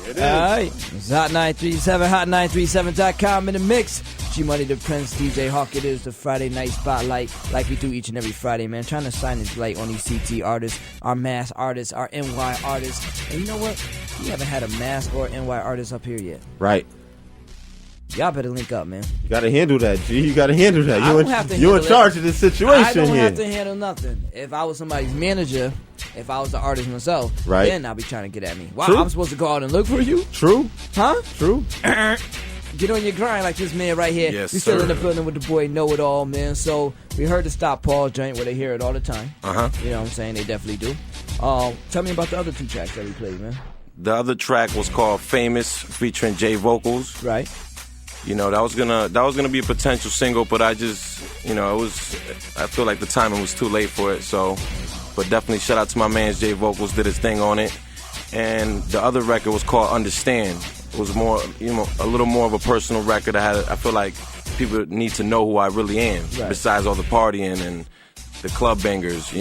It is. All right. It's Hot 937, hot937.com in the mix. G-Money the Prince, DJ Hawk. It is the Friday Night Spotlight, like we do each and every Friday, man. Trying to shine this light on these CT artists, our mass artists, our NY artists. And you know what? We haven't had a mass or NY artist up here yet. Right. Y'all better link up, man. You got to handle that, G. You got to handle that. You're in charge of this situation I don't here. have to handle nothing. If I was somebody's manager, if I was the artist myself, right, then I'll be trying to get at me. Wow, True. I'm supposed to go out and look for you? True. Huh? True. Get on your grind like this man right here. Yes, we still sir. in the building with the boy Noedall, man. So we heard the Stop Paul joint where they hear it all the time. Uh-huh. You know what I'm saying? They definitely do. Tell me about the other two tracks that we played, man. The other track was called Famous, featuring J Vocals. Right. You know, that was gonna be a potential single, but I just, I feel like the timing was too late for it. So, but definitely shout out to my man J Vocals, did his thing on it. And the other record was called Understand. It was more, a little more of a personal record. I feel like people need to know who I really am, right, besides all the partying and the club bangers,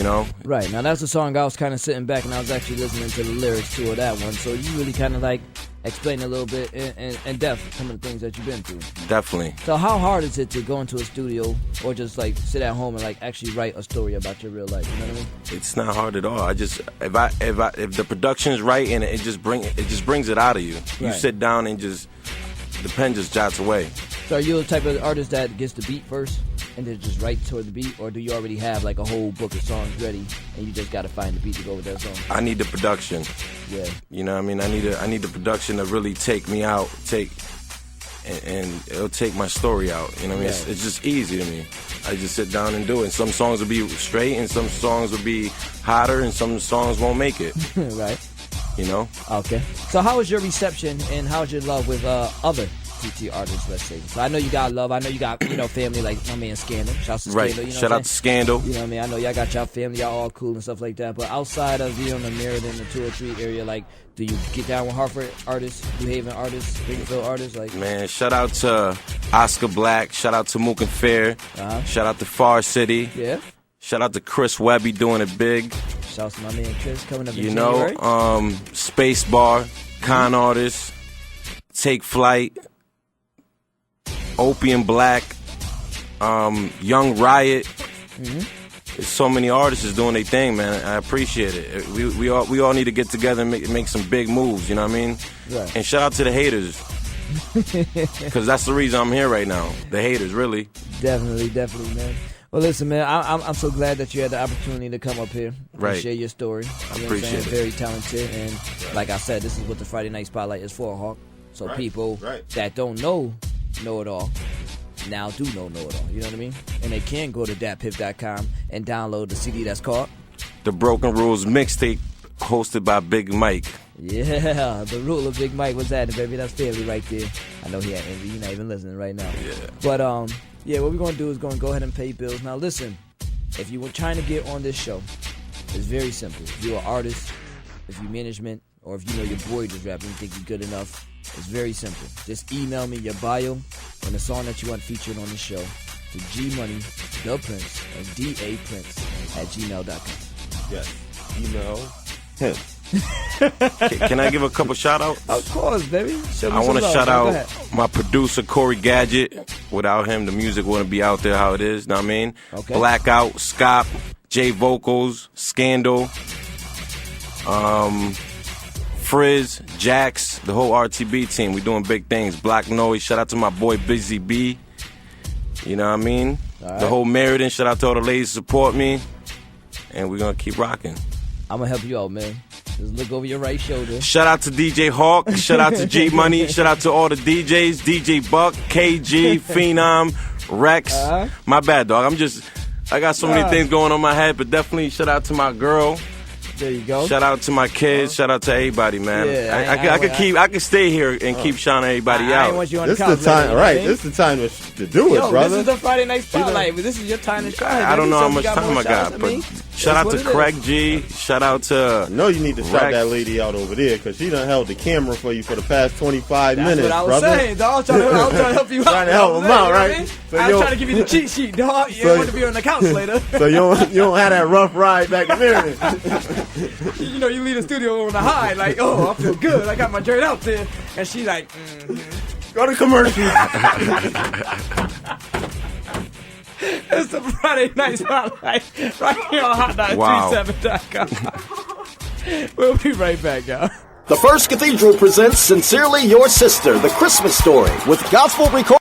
Right. Now that's the song I was kind of sitting back and I was actually listening to the lyrics to that one. So you really kind of like explain a little bit in depth some of the things that you've been through. Definitely. So how hard is it to go into a studio or just like sit at home and like actually write a story about your real life? You know what I mean? It's not hard at all. I just if the production's right and it just brings it out of you. You Right. sit down and the pen just jots away. So are you the type of artist that gets the beat first and then just write toward the beat, or do you already have like a whole book of songs ready and you just got to find the beat to go with that song? I need the production. Yeah. You know what I mean? I need the production to really take me out, and it'll take my story out. You know what I mean? Right. It's just easy to me. I just sit down and do it. And some songs will be straight, and some songs will be hotter, and some songs won't make it. Right. Okay. So how was your reception and how's your love with other TT artists, let's say? So I know you got love. I know you got, family like my man Scandal. Shouts to Right. Scandal. Shout out to Scandal. You know what I mean? I know y'all got y'all family. Y'all all cool and stuff like that. But outside of, the Meriden, the 203 area, like, do you get down with Hartford artists, New Haven artists, Springfield artists? Like, Man, shout out to Oscar Black. Shout out to Mook and Fair. Uh-huh. Shout out to Far City. Yeah. Shout out to Chris Webby doing it big. Shouts to my man Chris coming up in January. Space Bar, Con Artists, Take Flight, Opium Black, Young Riot. Mm-hmm. There's so many artists doing their thing, man. I appreciate it. We all need to get together and make some big moves. You know what I mean? Right. And shout out to the haters, because that's the reason I'm here right now. The haters, really. Definitely, man. Well, listen, man, I'm so glad that you had the opportunity to come up here and share your story. I appreciate it. Very talented, and like I said, this is what the Friday Night Spotlight is for, Hawk. So people that don't know it all now do know it all. You know what I mean? And they can go to datpiff.com and download the CD that's called The Broken Rules Mixtape, hosted by Big Mike. Yeah, the rule of Big Mike was that, baby. That's family right there. I know he ain't envy. You're not even listening right now. Yeah. But what we're gonna do is gonna go ahead and pay bills. Now listen, if you were trying to get on this show, it's very simple. If you're an artist, if you're management, or if you know your boy just rapping and think you're good enough, it's very simple. Just email me your bio and the song that you want featured on the show to G-Money, the Prince, and DAPrince@gmail.com. Yes. Email him. Can I give a couple shout outs? Of course, baby. I want to shout out my producer, Corey Gadget. Without him, the music wouldn't be out there how it is. Know what I mean? Okay. Blackout, Scop, J Vocals, Scandal, Frizz, Jax, the whole RTB team. We doing big things. Black Noise. Shout out to my boy Busy B. You know what I mean? Right. The whole Meriden. Shout out to all the ladies who support me. And we're going to keep rocking. I'm going to help you out, man. Just look over your right shoulder. Shout out to DJ Hawk. Shout out to G Money. Shout out to all the DJs. DJ Buck, KG, Phenom, Rex. My bad, dog. I got so many things going on in my head, but definitely shout out to my girl. There you go. Shout out to my kids. Shout out to everybody, man. Yeah, I could stay here and keep shouting everybody out. I want you on This the couch, is the time, baby, right? man. This is the time to do it, brother. This is the Friday Night Spotlight. This is your time to shine. I don't know baby, how so much you time more I got, shots but than me? Shout out to Craig G. Shout out to. No, you need to shout Rex. that lady out over there because she done held the camera for you for the past 25 minutes, That's what I was brother. saying, dog. I was trying to help you out. Trying to help him out, right? So I was trying to give you the cheat sheet, dog. You didn't want to be on the couch later. So you don't have that rough ride back to Maryland. You know, you leave the studio on a high, like, oh, I feel good. I got my joint out there. And she like, Go to commercial. It's the Friday Night Spotlight right here on hotline37.com. We'll be right back, y'all. The First Cathedral presents Sincerely Your Sister, the Christmas story with gospel recording.